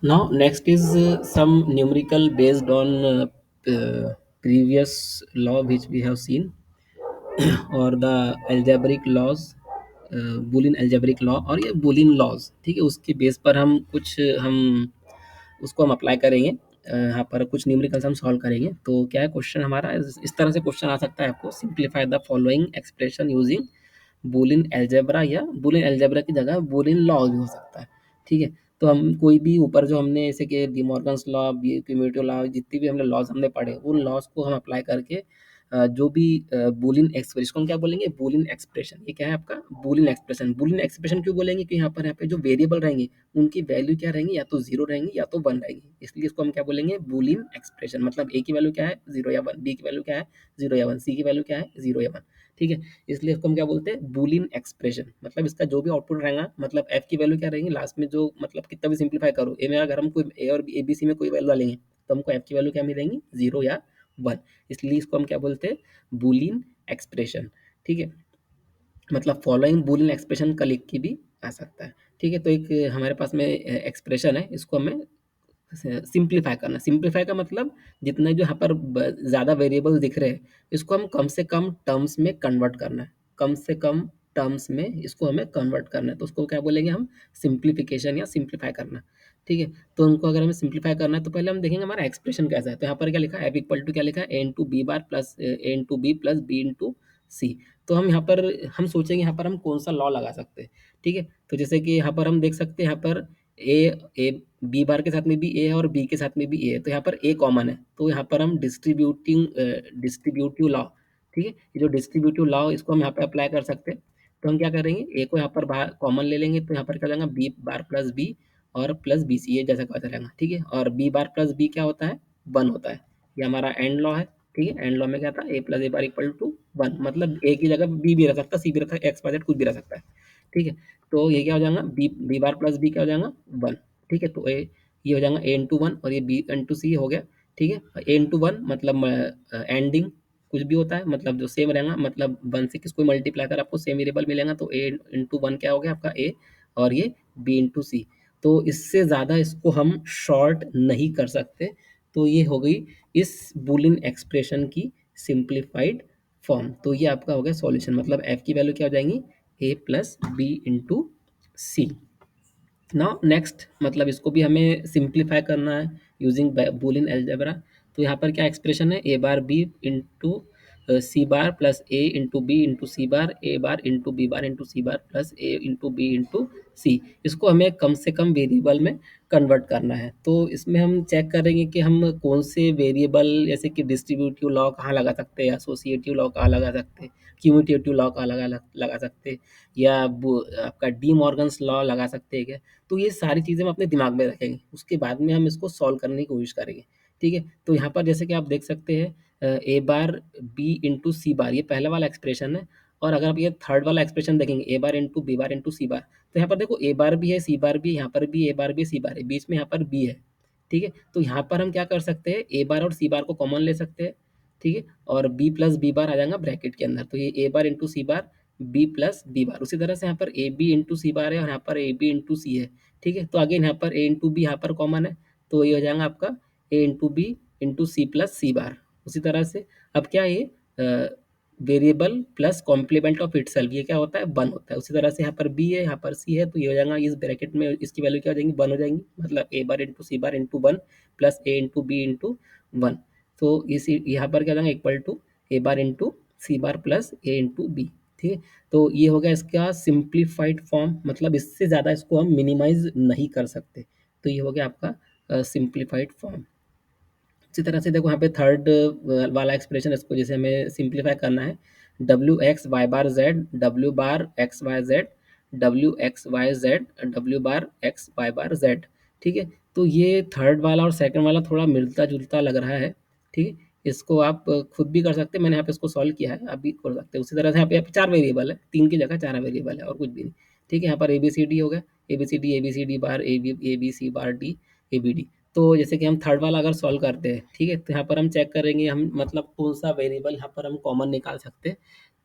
Now, next is some numerical based on previous law which we have seen, और the algebraic laws, boolean algebraic law और ये boolean laws, ठीक है, उसके base पर हम कुछ हम उसको हम अप्लाई करेंगे। यहाँ पर कुछ न्यूमेरिकल्स हम सॉल्व करेंगे। तो क्या है क्वेश्चन हमारा, इस तरह से क्वेश्चन आ सकता है आपको, simplify the following expression using Boolean algebra, या बूलियन अलजेब्रा की जगह बूलियन लॉ भी हो सकता है। ठीक है, तो हम कोई भी ऊपर जो हमने जैसे कि डिमॉर्गन्स लॉ, कम्यूटेटिव लॉ, जितनी भी हमने लॉज हमने पढ़े, उन लॉज को हम अप्लाई करके जो भी बूलियन एक्सप्रेशन को हम क्या बोलेंगे, बूलियन एक्सप्रेशन। ये क्या है आपका बूलियन एक्सप्रेशन। बूलियन एक्सप्रेशन क्यों बोलेंगे कि यहाँ पे जो वेरिएबल रहेंगे उनकी वैल्यू क्या रहेंगी, या तो जीरो रहेंगी या तो वन रहेंगी, इसलिए इसको हम क्या बोलेंगे, बूलियन एक्सप्रेशन। मतलब ए की वैल्यू क्या है, जीरो या वन, बी की वैल्यू क्या है, जीरो या वन, सी की वैल्यू क्या है, जीरो या वन। ठीक है, इसलिए इसको हम क्या बोलते हैं, बूलियन एक्सप्रेशन। मतलब इसका जो भी आउटपुट रहेगा, मतलब एफ की वैल्यू क्या रहेंगी लास्ट में, जो मतलब कितना भी सिंप्लीफाई करो, ए में अगर हम कोई ए और ए बी सी में कोई वैल्यू डालेंगे तो हमको एफ की वैल्यू क्या मिलेंगी, जीरो या वन। इसलिए इसको हम क्या बोलते हैं, बूलियन एक्सप्रेशन। ठीक है, मतलब फॉलोइंग बूलियन एक्सप्रेशन का लिख के भी आ सकता है। ठीक है, तो एक हमारे पास में एक्सप्रेशन है, इसको हमें सिंप्लीफाई करना। सिंप्लीफाई का मतलब जितने जो यहाँ पर ज़्यादा वेरिएबल दिख रहे हैं, इसको हम कम से कम टर्म्स में कन्वर्ट करना है। कम से कम टर्म्स में इसको हमें कन्वर्ट करना है, तो उसको क्या बोलेंगे हम, सिंप्लीफिकेशन या सिंप्लीफाई करना। ठीक है, तो उनको अगर हमें सिंप्लीफाई करना है तो पहले हम देखेंगे हमारा एक्सप्रेशन कैसा है। तो यहाँ पर क्या लिखा है, एफ इक्वल टू क्या लिखा है, a into B bar plus A into b plus b into c. तो हम यहाँ पर हम सोचेंगे यहाँ पर हम कौन सा लॉ लगा सकते हैं। ठीक है, तो जैसे कि यहाँ पर हम देख सकते हैं, यहाँ पर ए ए बी बार के साथ में भी ए है और बी के साथ में भी ए है, तो यहाँ पर ए कॉमन है, तो यहाँ पर हम डिस्ट्रीब्यूटिव लॉ, ठीक है, ये जो डिस्ट्रीब्यूटिव लॉ इसको हम यहाँ पे अप्लाई कर सकते हैं। तो हम क्या करेंगे, ए को यहाँ पर बाहर कॉमन ले लेंगे, तो यहाँ पर क्या हो जाएगा, बी बार प्लस बी और प्लस बी सी, ये जैसा का वैसा रहेगा। ठीक है, और बी बार प्लस बी क्या होता है, वन होता है। ये हमारा एंड लॉ है। ठीक है, एंड लॉ में क्या था, a plus A bar equal to one, मतलब ए की जगह बी भी रह सकता है, सी भी रख सकता है, एक्स वाई जेड कुछ भी रह सकता है। ठीक है, तो ये क्या हो जाएगा, B B bar plus B क्या हो जाएगा, वन। ठीक है, तो ये हो जाएगा ए इंटू वन, और ये बी इंटू सी हो गया। ठीक है, ए इंटू वन मतलब एंडिंग कुछ भी होता है, मतलब जो सेम रहेगा, मतलब वन से किसको मल्टीप्लाई कर आपको सेम वेरिएबल मिलेगा, तो ए इंटू वन क्या हो गया आपका ए, और ये बी इंटू सी। तो इससे ज़्यादा इसको हम शॉर्ट नहीं कर सकते। तो ये हो गई इस बुलियन एक्सप्रेशन की सिंप्लीफाइड फॉर्म। तो ये आपका हो गया सॉल्यूशन, मतलब एफ की वैल्यू क्या हो जाएंगी, ए प्लस बी इंटू सी। नाउ नेक्स्ट, मतलब इसको भी हमें सिंप्लीफाई करना है यूजिंग बूलियन अलजेब्रा। तो यहाँ पर क्या एक्सप्रेशन है, ए बार B into C bar plus ए इंटू बी इंटू सी बार, ए bar into B bar into C bar plus ए इंटू बी इंटू सी। इसको हमें कम से कम वेरिएबल में कन्वर्ट करना है। तो इसमें हम चेक करेंगे कि हम कौन से वेरिएबल, जैसे कि डिस्ट्रीब्यूटिव लॉ कहाँ लगा सकते हैं, एसोसिएटिव लॉ कहाँ लगा सकते हैं, क्यूमुटेटिव लॉ कहाँ लगा सकते हैं, या आपका डी मॉर्गन्स लॉ लगा सकते हैं क्या। तो ये सारी चीज़ें हम अपने दिमाग में रखेंगे, उसके बाद में हम इसको सॉल्व करने की कोशिश करेंगे। ठीक है, तो यहाँ पर जैसे कि आप देख सकते हैं, ए बार बी इंटू सी बार, ये पहला वाला एक्सप्रेशन है। और अगर आप ये थर्ड वाला एक्सप्रेशन देखेंगे, ए bar into B bar into C बार, तो यहाँ पर देखो ए बार भी है, सी बार भी है, यहाँ पर भी ए बार भी, सी बार है, बीच में यहाँ पर बी है। ठीक है, तो यहाँ पर हम क्या कर सकते हैं, ए बार और सी बार को कॉमन ले सकते हैं। ठीक है, और बी प्लस बी बार आ जाएगा ब्रैकेट के अंदर, तो ये ए बार इंटू सी बार, बी प्लस बी बार। उसी तरह से यहाँ पर ए बी इंटू सी बार है, और यहाँ पर ए बी इंटू सी है। ठीक है, तो अगेन यहाँ पर ए इंटू बी यहाँ पर कॉमन है, तो ये हो जाएगा आपका a into B into c plus c bar. उसी तरह से अब क्या है, ये variable plus complement of itself, ये क्या होता है, वन होता है। उसी तरह से यहाँ पर बी है, यहाँ पर सी है, तो ये हो जाएगा इस ब्रैकेट में इसकी वैल्यू क्या हो जाएंगी, वन हो जाएंगी, मतलब A bar into C bar into one plus A into B into one. तो इसी यहाँ पर क्या हो जाएगा, equal to A bar into C bar plus A into B. ठीक है, तो ये हो गया इसका सिंप्लीफाइड फॉर्म, मतलब इससे ज़्यादा इसको हम मिनिमाइज नहीं कर सकते। तो ये हो गया आपका सिंप्लीफाइड फॉर्म। इसी तरह से देखो यहाँ पे थर्ड वाला एक्सप्रेशन, इसको जैसे हमें सिंप्लीफाई करना है, W X Y bar Z, W bar X Y Z, W X Y Z, W bar X Y bar Z. ठीक है, तो ये थर्ड वाला और सेकंड वाला थोड़ा मिलता जुलता लग रहा है। ठीक है, इसको आप खुद भी कर सकते हैं, मैंने यहाँ पे इसको सॉल्व किया है, आप भी कर सकते हैं। उसी तरह से यहाँ पे चार वेरिएबल है, तीन की जगह चार वेरिएबल है और कुछ भी नहीं। ठीक है, यहाँ पर ए बी सी डी हो गया, A B C D bar A B C bar D A B D. तो जैसे कि हम थर्ड वाला अगर सॉल्व करते हैं, ठीक है, तो यहाँ पर हम चेक करेंगे हम, मतलब कौन सा वेरिएबल यहाँ पर हम कॉमन निकाल सकते हैं।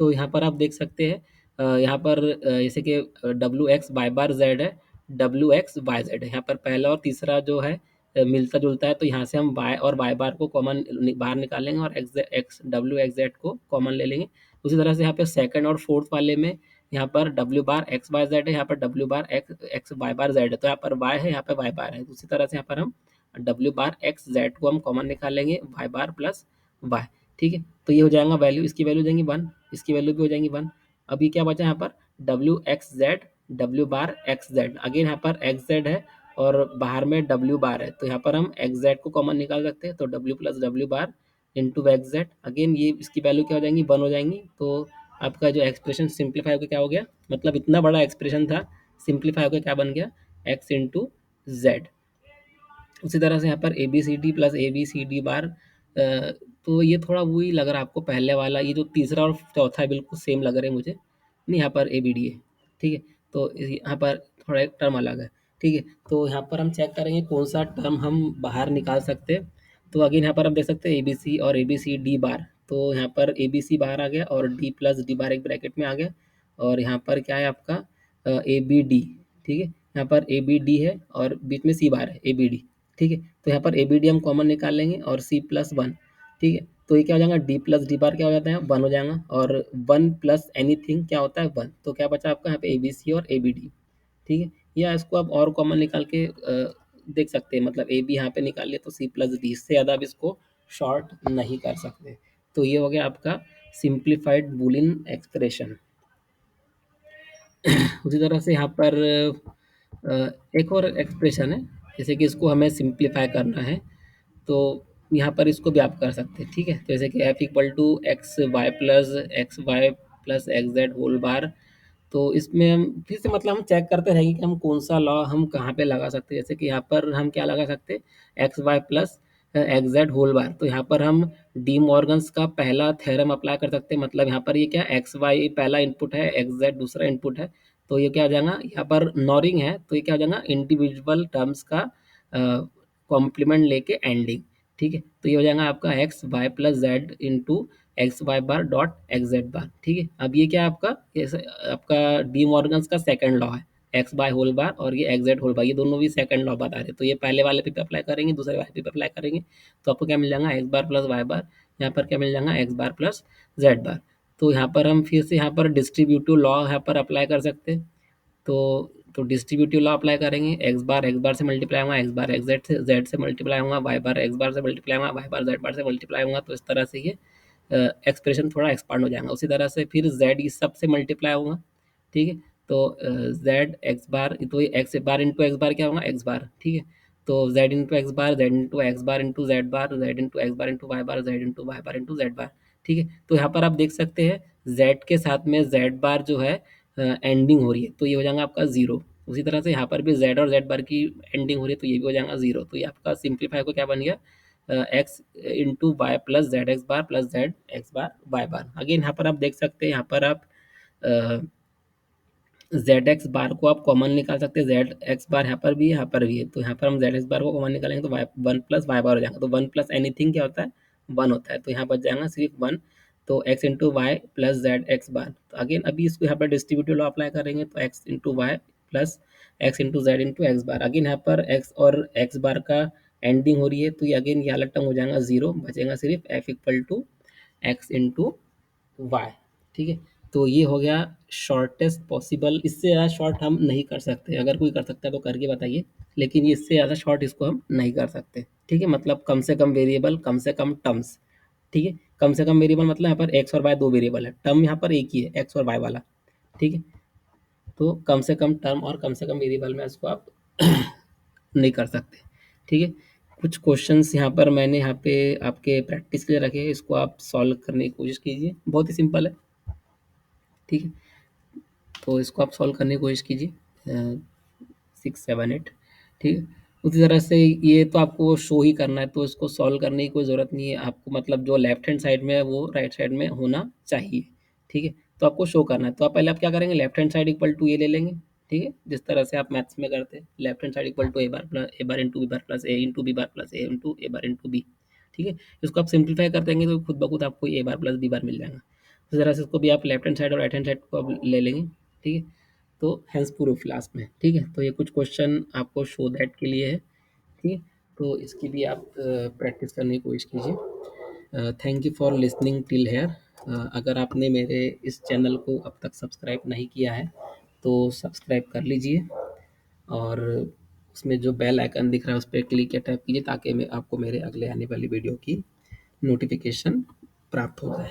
तो यहाँ पर आप देख सकते हैं, यहाँ पर जैसे कि W X Y bar Z है, WX YZ। यहाँ पर पहला और तीसरा जो है मिलता जुलता है, तो यहाँ से हम Y और Y बार को कॉमन बाहर निकालेंगे और एक्स WXZ को कॉमन ले लेंगे। उसी तरह से यहाँ पे सेकंड और फोर्थ वाले में यहाँ पर W बार XYZ है, यहाँ पर W बार XY बार Z है, तो यहाँ पर Y है, यहाँ पर Y बार है। उसी तरह से यहाँ पर हम W बार XZ को हम कॉमन निकालेंगे Y बार प्लस Y। ठीक है, तो ये हो जाएगा वैल्यू, इसकी वैल्यू हो जाएंगी 1, इसकी वैल्यू भी हो जाएंगी 1। अभी क्या बचा यहाँ पर WXZ W बार XZ। अगेन यहाँ पर XZ है और बाहर में W बार है, तो यहाँ पर हम XZ को कॉमन निकाल सकते हैं, तो W plus W bar into XZ। Again ये इसकी वैल्यू क्या हो जाएंगी 1 हो जाएंगी। तो आपका जो एक्सप्रेशन सिंप्लीफाई होकर क्या हो गया, मतलब इतना बड़ा एक्सप्रेशन था, सिंप्लीफाई होकर क्या बन गया X इंटू Z। उसी तरह से यहाँ पर ABCD प्लस ABCD बार, तो ये थोड़ा वही लग रहा है आपको पहले वाला, ये जो तीसरा और चौथा है बिल्कुल सेम लग रहे हैं मुझे। नहीं, यहाँ पर ABD है। ठीक है, तो यहाँ पर थोड़ा एक टर्म अलग है। ठीक है, तो यहाँ पर हम चेक करेंगे कौन सा टर्म हम बाहर निकाल सकते हैं। तो अगेन यहाँ पर हम देख सकते हैं ABC और ABCD बार, तो यहाँ पर ABC बाहर आ गया और D प्लस D बार एक ब्रैकेट में आ गया, और यहाँ पर क्या है आपका ABD। ठीक है, यहाँ पर ABD है और बीच में C बार है ABD। ठीक है, तो यहाँ पर ABD हम कॉमन निकाल लेंगे और C+1। ठीक है, तो ये क्या हो जाएगा D प्लस D बार क्या हो जाता है 1 हो जाएगा, और 1 प्लस एनीथिंग क्या होता है 1। तो क्या बचा आपका यहाँ पे ABC और ABD। ठीक है, या इसको आप और कॉमन निकाल के देख सकते हैं, मतलब AB यहाँ पे निकाल लिया तो C+D, इससे ज़्यादा आप इसको शॉर्ट नहीं कर सकते। तो ये हो गया आपका सिंप्लीफाइड बूलियन एक्सप्रेशन। उसी तरह से यहाँ पर एक और एक्सप्रेशन है, जैसे कि इसको हमें सिंप्लीफाई करना है, तो यहाँ पर इसको भी आप कर सकते हैं। ठीक है, जैसे कि F=XY plus XY plus XZ whole bar. तो इसमें हम फिर से मतलब हम चेक करते रहेंगे कि हम कौन सा लॉ हम कहाँ पे लगा सकते हैं। जैसे कि यहाँ पर हम क्या लगा सकते हैं XY plus XZ whole bar, तो यहाँ पर हम डी मॉर्गन्स का पहला थ्योरम अप्लाई कर सकते हैं। मतलब यहाँ पर ये क्या XY पहला इनपुट है, XZ दूसरा इनपुट है, तो ये क्या हो जाएगा, यहाँ पर नॉरिंग है, तो ये क्या हो जाएगा इंडिविजुअल टर्म्स का कॉम्प्लीमेंट लेके एंडिंग। ठीक है, तो ये हो जाएगा आपका XY plus Z into XY बार डॉट XZ बार। ठीक है, अब ये क्या है आपका, आपका डी मॉर्गन्स का सेकंड लॉ है, एक्स बाय होल बार और ये XZ होल बार, ये दोनों भी सेकंड लॉ बता रहे हैं। तो ये पहले वाले पे अप्लाई करेंगे, दूसरे वाले पे अप्लाई करेंगे, तो आपको क्या मिल जाएगा एक्स बार प्लस वाई बार, यहाँ पर क्या मिल जाएगा एक्स बार प्लस जेड बार। तो यहाँ पर हम फिर से यहाँ पर डिस्ट्रीब्यूटिव लॉ यहाँ पर अप्लाई कर सकते हैं। तो डिस्ट्रीब्यूटिव लॉ अप्लाई करेंगे, एक्स बार से मल्टीप्लाई होगा, एक्स बार एक्स जेड से मल्टीप्लाई होगा, वाई बार एक्स बार से मल्टीप्लाई होगा, वाई बार जेड बार से मल्टीप्लाई होगा। तो इस तरह से ये एक्सप्रेशन थोड़ा एक्सपांड हो जाएगा। उसी तरह से फिर जेड इस सब से मल्टीप्लाई होगा। ठीक है, तो जेड एक्स बार, तो ये एक्स बार इंटू एक्स बार क्या होगा एक्स बार। ठीक है, तो जेड इंटू एक्स बार, Z into x bar into Z बार, Z into x bar into Y bar, Z into Y bar into Z बार। ठीक है, तो यहाँ पर आप देख सकते हैं जेड के साथ में जेड बार जो है एंडिंग हो रही है, तो ये हो जाएगा आपका जीरो। उसी तरह से यहाँ पर भी जेड और जेड बार की एंडिंग हो रही है, तो ये भी हो जाएगा जीरो। तो ये आपका सिंप्लीफाई को क्या बन गया x into y plus z x bar plus z x bar y bar. Again यहाँ पर आप देख सकते हैं, यहाँ पर आप जेड एक्स बार को आप कॉमन निकाल सकते हैं, जेड एक्स बार यहाँ पर भी है, यहाँ पर भी है, तो यहाँ पर हम जेड एक्स बार को कॉमन निकालेंगे तो वाई 1 प्लस वाई बार हो जाएगा। तो 1 प्लस एनीथिंग क्या होता है 1 होता है, तो यहाँ बच जाएगा सिर्फ 1। तो x into y plus z x bar, तो अगेन अभी इसको यहाँ पर डिस्ट्रीब्यूटिव लॉ अप्लाई करेंगे, तो x into y plus x into z into x bar. Again यहाँ पर एक्स और एक्स बार का एंडिंग हो रही है, तो ये अगेन ये अलग टर्म हो जाएगा जीरो, बचेगा सिर्फ F equal to X into Y. ठीक है, तो ये हो गया शॉर्टेस्ट पॉसिबल। इससे ज़्यादा शॉर्ट हम नहीं कर सकते, अगर कोई कर सकता है तो करके बताइए, लेकिन ये इससे ज़्यादा शॉर्ट इसको हम नहीं कर सकते। ठीक है, मतलब कम से कम वेरिएबल, कम से कम टर्म्स। ठीक है, कम से कम वेरिएबल मतलब यहाँ पर एक्स और वाई दो वेरिएबल है, टर्म यहाँ पर एक ही है एक्स और वाई वाला। ठीक है, तो कम से कम टर्म और कम से कम वेरिएबल में इसको आप नहीं कर सकते। ठीक है, कुछ क्वेश्चंस यहाँ पर मैंने यहाँ पे आपके प्रैक्टिस के लिए रखे हैं, इसको आप सॉल्व करने की कोशिश कीजिए, बहुत ही सिंपल है। ठीक है, तो इसको आप सॉल्व करने की कोशिश कीजिए 6 7 8। ठीक है, उसी तरह से ये तो आपको शो ही करना है, तो इसको सॉल्व करने की कोई ज़रूरत नहीं है आपको, मतलब जो लेफ्ट हैंड साइड में है वो राइट साइड में होना चाहिए। ठीक है, तो आपको शो करना है, तो आप पहले आप क्या करेंगे, left hand side equal to ये ले लेंगे। ठीक है, जिस तरह से आप मैथ्स में करते हैं, left hand side equal to A bar plus A bar into B bar plus A into B bar plus A into A bar into B. ठीक है, इसको आप सिंप्लीफाई कर देंगे तो खुद ब खुद आपको ए बार प्लस बी बार मिल जाएगा। इस तरह से इसको भी आप लेफ्ट हैंड साइड और राइट हैंड साइड को आप ले लेंगे। ठीक है, तो हेंस प्रूफ लास्ट में, ठीक है। तो ये कुछ क्वेश्चन आपको शो दैट के लिए है, ठीक है। तो इसकी भी आप प्रैक्टिस करने की कोशिश कीजिए। Thank you for listening till here. अगर आपने मेरे इस चैनल को अब तक सब्सक्राइब नहीं किया है तो सब्सक्राइब कर लीजिए, और उसमें जो बेल आइकन दिख रहा है उस पर क्लिक या टैप कीजिए ताकि मैं आपको मेरे अगले आने वाली वीडियो की नोटिफिकेशन प्राप्त हो जाए।